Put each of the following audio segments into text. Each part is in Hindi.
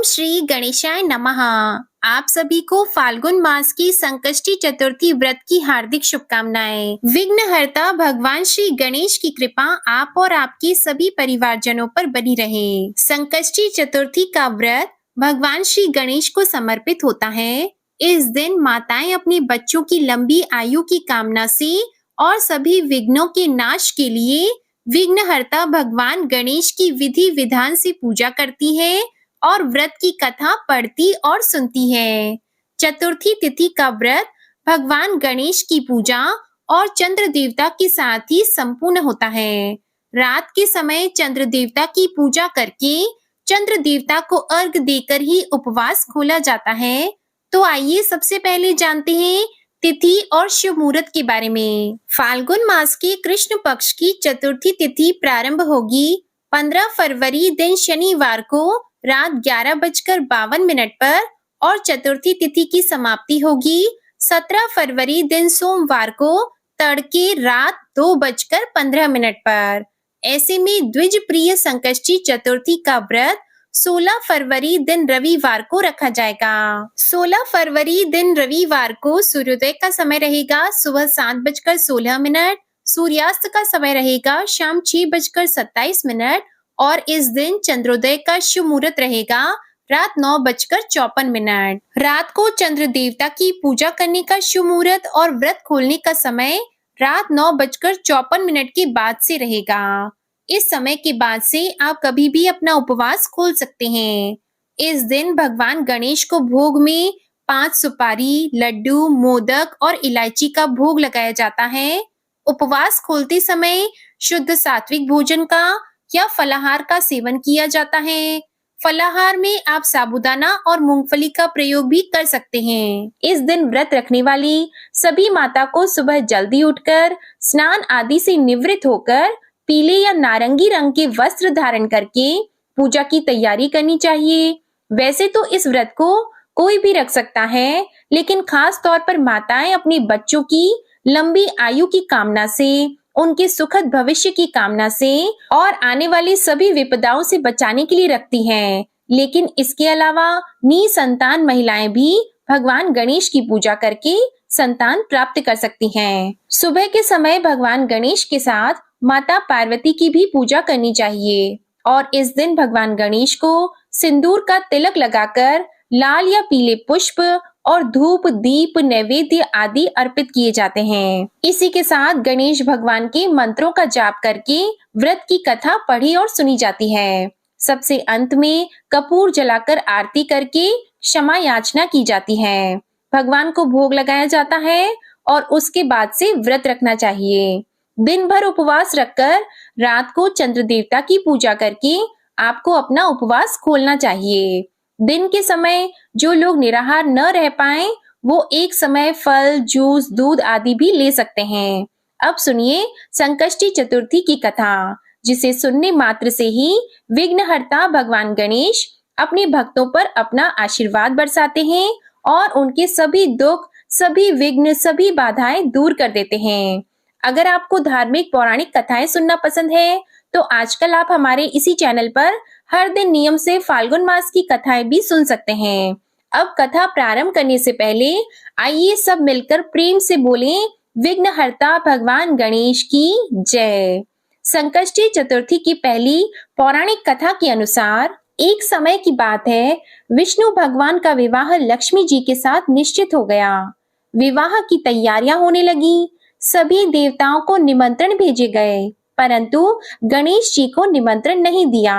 श्री गणेशाय नमः। आप सभी को फाल्गुन मास की संकष्टी चतुर्थी व्रत की हार्दिक शुभकामनाएं। विघ्नहर्ता भगवान श्री गणेश की कृपा आप और आपके सभी परिवारजनों पर बनी रहे। संकष्टी चतुर्थी का व्रत भगवान श्री गणेश को समर्पित होता है। इस दिन माताएं अपने बच्चों की लंबी आयु की कामना से और सभी विघ्नों के नाश के लिए विघ्नहर्ता भगवान गणेश की विधि विधान से पूजा करती है और व्रत की कथा पढ़ती और सुनती है। चतुर्थी तिथि का व्रत भगवान गणेश की पूजा और चंद्र देवता के साथ ही संपूर्ण होता है। रात के समय चंद्र देवता की पूजा करके चंद्र देवता को अर्घ देकर ही उपवास खोला जाता है। तो आइए सबसे पहले जानते हैं तिथि और शुभ मुहूर्त के बारे में। फाल्गुन मास के कृष्ण पक्ष की चतुर्थी तिथि प्रारंभ होगी 15 फरवरी दिन शनिवार को रात 11:52 पर और चतुर्थी तिथि की समाप्ति होगी 17 फरवरी दिन सोमवार को तड़के रात 2:15 पर। ऐसे में द्विज प्रिय संकष्टी चतुर्थी का व्रत 16 फरवरी दिन रविवार को रखा जाएगा। 16 फरवरी दिन रविवार को सूर्योदय का समय रहेगा सुबह 7:16, सूर्यास्त का समय रहेगा शाम 6:27 और इस दिन चंद्रोदय का शुभ मुहूर्त रहेगा रात 9:54। रात को चंद्र देवता की पूजा करने का शुभ मुहूर्त और व्रत खोलने का समय रात 9:54 के बाद से रहेगा। इस समय के बाद से आप कभी भी अपना उपवास खोल सकते हैं। इस दिन भगवान गणेश को भोग में 5 सुपारी, लड्डू, मोदक और इलायची का भोग लगाया जाता है। उपवास खोलते समय शुद्ध सात्विक भोजन का या फलाहार का सेवन किया जाता है। फलाहार में आप साबूदाना और मूंगफली का प्रयोग भी कर सकते हैं। इस दिन व्रत रखने वाली सभी माता को सुबह जल्दी उठकर स्नान आदि से निवृत्त होकर पीले या नारंगी रंग के वस्त्र धारण करके पूजा की तैयारी करनी चाहिए। वैसे तो इस व्रत को कोई भी रख सकता है, लेकिन खास तौर पर माताएं अपने बच्चों की लंबी आयु की कामना से, उनके सुखद भविष्य की कामना से और आने वाली सभी विपदाओं से बचाने के लिए रखती हैं। लेकिन इसके अलावा निसंतान महिलाएं भी भगवान गणेश की पूजा करके संतान प्राप्त कर सकती हैं। सुबह के समय भगवान गणेश के साथ माता पार्वती की भी पूजा करनी चाहिए और इस दिन भगवान गणेश को सिंदूर का तिलक लगाकर लाल या पीले पुष्प और धूप, दीप, नैवेद्य आदि अर्पित किए जाते हैं। इसी के साथ गणेश भगवान के मंत्रों का जाप करके व्रत की कथा पढ़ी और सुनी जाती है। सबसे अंत में कपूर जलाकर आरती करके क्षमा याचना की जाती है। भगवान को भोग लगाया जाता है और उसके बाद से व्रत रखना चाहिए। दिन भर उपवास रखकर रात को चंद्र देवता की पूजा करके आपको अपना उपवास खोलना चाहिए। दिन के समय जो लोग निराहार न रह पाए वो एक समय फल, जूस, दूध आदि भी ले सकते हैं। अब सुनिए संकष्टी चतुर्थी की कथा, जिसे सुनने मात्र से ही विघ्नहर्ता भगवान गणेश अपने भक्तों पर अपना आशीर्वाद बरसाते हैं और उनके सभी दुख, सभी विघ्न, सभी बाधाएं दूर कर देते हैं। अगर आपको धार्मिक पौराणिक कथाएं सुनना पसंद है तो आजकल आप हमारे इसी चैनल पर हर दिन नियम से फाल्गुन मास की कथाएं भी सुन सकते हैं। अब कथा प्रारंभ करने से पहले आइए सब मिलकर प्रेम से बोलें विघ्नहर्ता भगवान गणेश की जय। संकष्टी चतुर्थी की पहली पौराणिक कथा के अनुसार एक समय की बात है, विष्णु भगवान का विवाह लक्ष्मी जी के साथ निश्चित हो गया। विवाह की तैयारियां होने लगी। सभी देवताओं को निमंत्रण भेजे गए, परंतु गणेश जी को निमंत्रण नहीं दिया।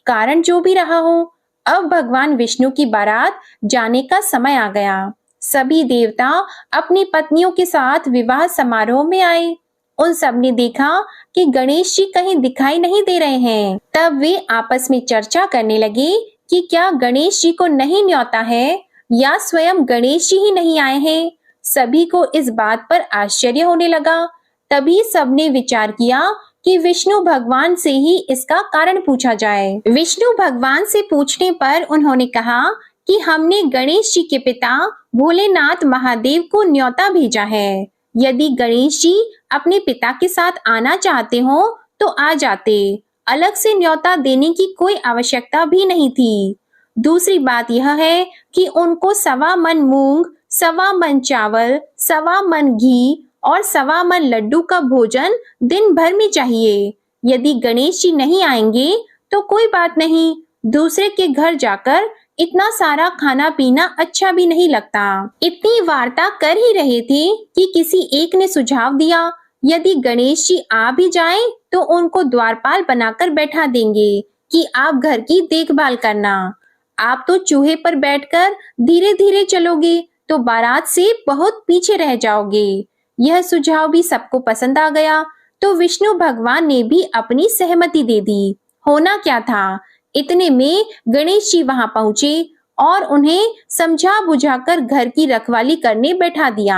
कारण जो भी रहा हो, अब भगवान विष्णु की बारात जाने का समय आ गया। सभी देवता अपनी पत्नियों के साथ विवाह समारोह में आए। उन सब ने देखा कि गणेश जी कहीं दिखाई नहीं दे रहे हैं। तब वे आपस में चर्चा करने लगे कि क्या गणेश जी को नहीं न्योता है या स्वयं गणेश जी ही नहीं आए हैं। सभी को इस बात पर आश्चर्य होने लगा। तभी सबने विचार किया कि विष्णु भगवान से ही इसका कारण पूछा जाए। विष्णु भगवान से पूछने पर उन्होंने कहा कि हमने गणेश जी के पिता भोलेनाथ महादेव को न्योता भेजा है। यदि गणेश जी अपने पिता के साथ आना चाहते हो तो आ जाते, अलग से न्योता देने की कोई आवश्यकता भी नहीं थी। दूसरी बात यह है कि उनको 1.25 मन मूंग, 1.25 मन चावल, 1.25 मन घी और 1.25 मन लड्डू का भोजन दिन भर में चाहिए। यदि गणेश जी नहीं आएंगे तो कोई बात नहीं, दूसरे के घर जाकर इतना सारा खाना पीना अच्छा भी नहीं लगता। इतनी वार्ता कर ही रहे थे कि किसी एक ने सुझाव दिया, यदि गणेश जी आ भी जाएं तो उनको द्वारपाल बनाकर बैठा देंगे कि आप घर की देखभाल करना। आप तो चूहे पर बैठकर धीरे धीरे चलोगे तो बारात से बहुत पीछे रह जाओगे। यह सुझाव भी सबको पसंद आ गया तो विष्णु भगवान ने भी अपनी सहमति दे दी। होना क्या था, इतने में गणेश जी वहां पहुंचे और उन्हें समझा बुझाकर घर की रखवाली करने बैठा दिया।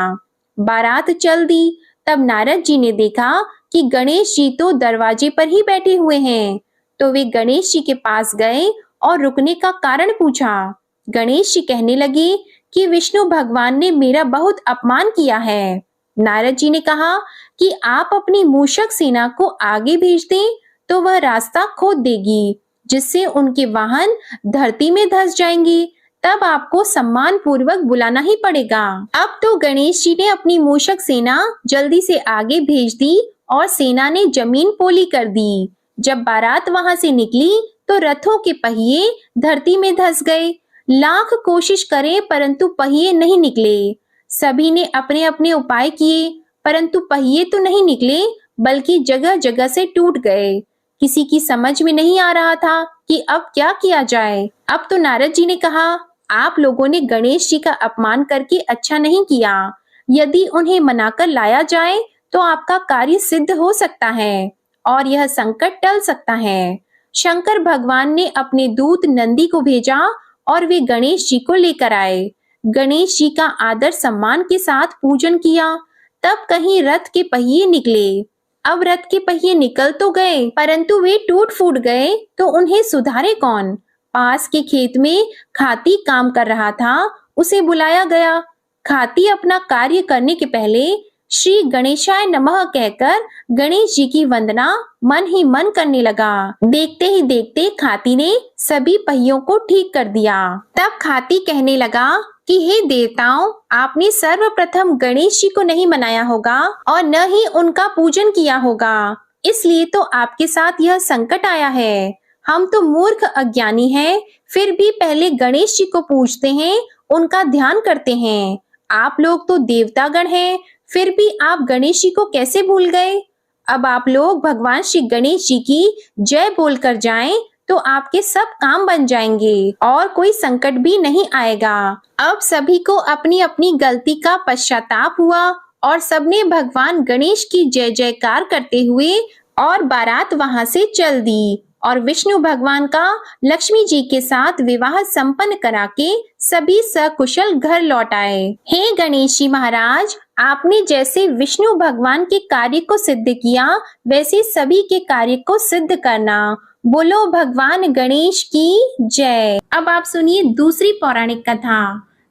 बारात चल दी। तब नारद जी ने देखा कि गणेश जी तो दरवाजे पर ही बैठे हुए हैं, तो वे गणेश जी के पास गए और रुकने का कारण पूछा। गणेश जी कहने लगे कि विष्णु भगवान ने मेरा बहुत अपमान किया है। नारद जी ने कहा कि आप अपनी मूषक सेना को आगे भेज दें तो वह रास्ता खोद देगी, जिससे उनके वाहन धरती में धंस जाएंगे। तब आपको सम्मान पूर्वक बुलाना ही पड़ेगा। अब तो गणेश जी ने अपनी मूषक सेना जल्दी से आगे भेज दी और सेना ने जमीन पोली कर दी। जब बारात वहां से निकली तो रथों के पहिए धरती में धंस गए। लाख कोशिश करें परंतु पहिए नहीं निकले। सभी ने अपने अपने उपाय किए परंतु पहिए तो नहीं निकले, बल्कि जगह जगह से टूट गए। किसी की समझ में नहीं आ रहा था कि अब क्या किया जाए। अब तो नारद जी ने कहा, आप लोगों ने गणेश जी का अपमान करके अच्छा नहीं किया। यदि उन्हें मनाकर लाया जाए तो आपका कार्य सिद्ध हो सकता है और यह संकट टल सकता है। शंकर भगवान ने अपने दूत नंदी को भेजा और वे गणेश जी को लेकर आए। गणेश जी का आदर सम्मान के साथ पूजन किया। तब कहीं रथ के पहिए निकले। अब रथ के पहिए निकल तो गए परंतु वे टूट फूट गए तो उन्हें सुधारे कौन। पास के खेत में खाती काम कर रहा था, उसे बुलाया गया। खाती अपना कार्य करने के पहले श्री गणेशाय नमः कहकर गणेश जी की वंदना मन ही मन करने लगा। देखते ही देखते खाती ने सभी पहियों को ठीक कर दिया। तब खाती कहने लगा कि हे देवताओं, आपने सर्वप्रथम गणेश जी को नहीं मनाया होगा और न ही उनका पूजन किया होगा, इसलिए तो आपके साथ यह संकट आया है। हम तो मूर्ख अज्ञानी हैं, फिर भी पहले गणेश जी को पूजते हैं, उनका ध्यान करते हैं। आप लोग तो देवतागण हैं, फिर भी आप गणेश जी को कैसे भूल गए। अब आप लोग भगवान श्री गणेश जी की जय बोलकर जाएं तो आपके सब काम बन जाएंगे और कोई संकट भी नहीं आएगा। अब सभी को अपनी अपनी गलती का पश्चाताप हुआ और सबने भगवान गणेश की जय जयकार करते हुए और बारात वहां से चल दी और विष्णु भगवान का लक्ष्मी जी के साथ विवाह संपन्न करा के सभी सकुशल घर लौट आए। हे गणेश जी महाराज, आपने जैसे विष्णु भगवान के कार्य को सिद्ध किया वैसे सभी के कार्य को सिद्ध करना। बोलो भगवान गणेश की जय। अब आप सुनिए दूसरी पौराणिक कथा।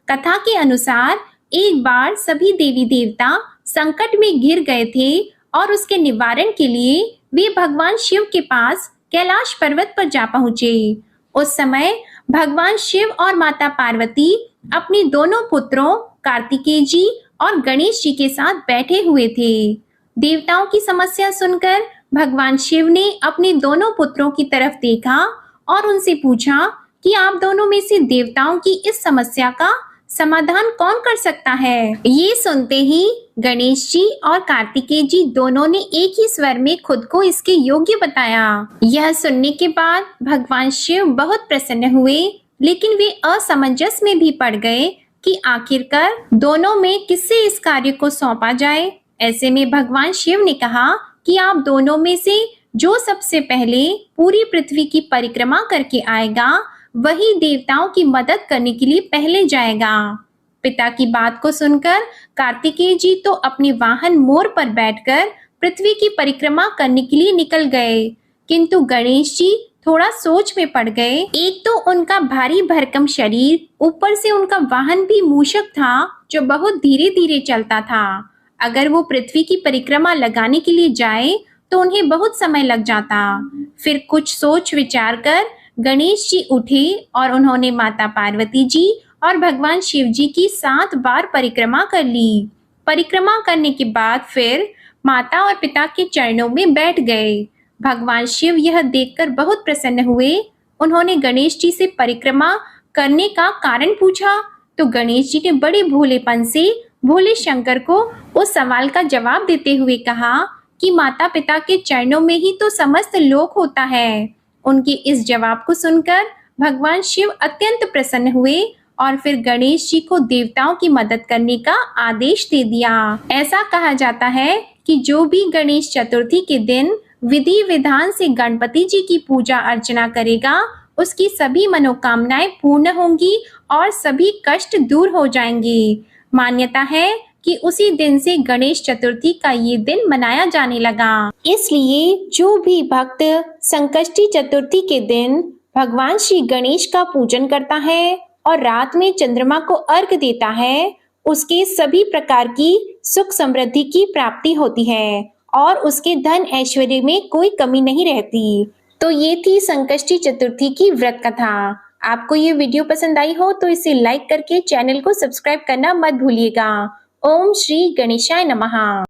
कथा के अनुसार एक बार सभी देवी देवता संकट में घिर गए थे और उसके निवारण के लिए वे भगवान शिव के पास कैलाश पर्वत पर जा पहुंचे। उस समय भगवान शिव और माता पार्वती अपने दोनों पुत्रों कार्तिकेय जी और गणेश जी के साथ बैठे हुए थे। देवताओं की समस्या सुनकर भगवान शिव ने अपने दोनों पुत्रों की तरफ देखा और उनसे पूछा कि आप दोनों में से देवताओं की इस समस्या का समाधान कौन कर सकता है। ये सुनते ही गणेश जी और कार्तिकेय जी दोनों ने एक ही स्वर में खुद को इसके योग्य बताया। यह सुनने के बाद भगवान शिव बहुत प्रसन्न हुए, लेकिन वे असमंजस में भी पड़ गए कि आखिरकार दोनों में किससे इस कार्य को सौंपा जाए। ऐसे में भगवान शिव ने कहा कि आप दोनों में से जो सबसे पहले पूरी पृथ्वी की परिक्रमा करके आएगा वही देवताओं की मदद करने के लिए पहले जाएगा। पिता की बात को सुनकर कार्तिकेय जी तो अपने वाहन मोर पर बैठकर पृथ्वी की परिक्रमा करने के लिए निकल गए, किंतु गणेश जी थोड़ा सोच में पड़ गए। एक तो उनका भारी भरकम शरीर, ऊपर से उनका वाहन भी मूषक था जो बहुत धीरे धीरे चलता था। अगर वो पृथ्वी की परिक्रमा लगाने के लिए जाए तो उन्हें बहुत समय लग जाता। फिर कुछ सोच विचार कर गणेश जी उठे और उन्होंने माता पार्वती जी और भगवान शिव जी की 7 बार परिक्रमा कर ली। परिक्रमा करने के बाद फिर माता और पिता के चरणों में बैठ गए। भगवान शिव यह देखकर बहुत प्रसन्न हुए। उन्होंने गणेश जी से परिक्रमा करने का कारण पूछा, तो गणेश जी ने बड़े भोलेपन से भोले शंकर को उस सवाल का जवाब देते हुए कहा कि माता पिता के चरणों में ही तो समस्त लोक होता है। उनके इस जवाब को सुनकर भगवान शिव अत्यंत प्रसन्न हुए और फिर गणेश जी को देवताओं की मदद करने का आदेश दे दिया। ऐसा कहा जाता है कि जो भी गणेश चतुर्थी के दिन विधि विधान से गणपति जी की पूजा अर्चना करेगा, उसकी सभी मनोकामनाएं पूर्ण होंगी और सभी कष्ट दूर हो जाएंगे। मान्यता है कि उसी दिन से गणेश चतुर्थी का ये दिन मनाया जाने लगा। इसलिए जो भी भक्त संकष्टी चतुर्थी के दिन भगवान श्री गणेश का पूजन करता है और रात में चंद्रमा को अर्घ देता है, उसके सभी प्रकार की सुख समृद्धि की प्राप्ति होती है और उसके धन ऐश्वर्य में कोई कमी नहीं रहती। तो ये थी संकष्टी चतुर्थी की व्रत कथा। आपको ये वीडियो पसंद आई हो तो इसे लाइक करके चैनल को सब्सक्राइब करना मत भूलिएगा। ओम श्री गणेशाय नमः।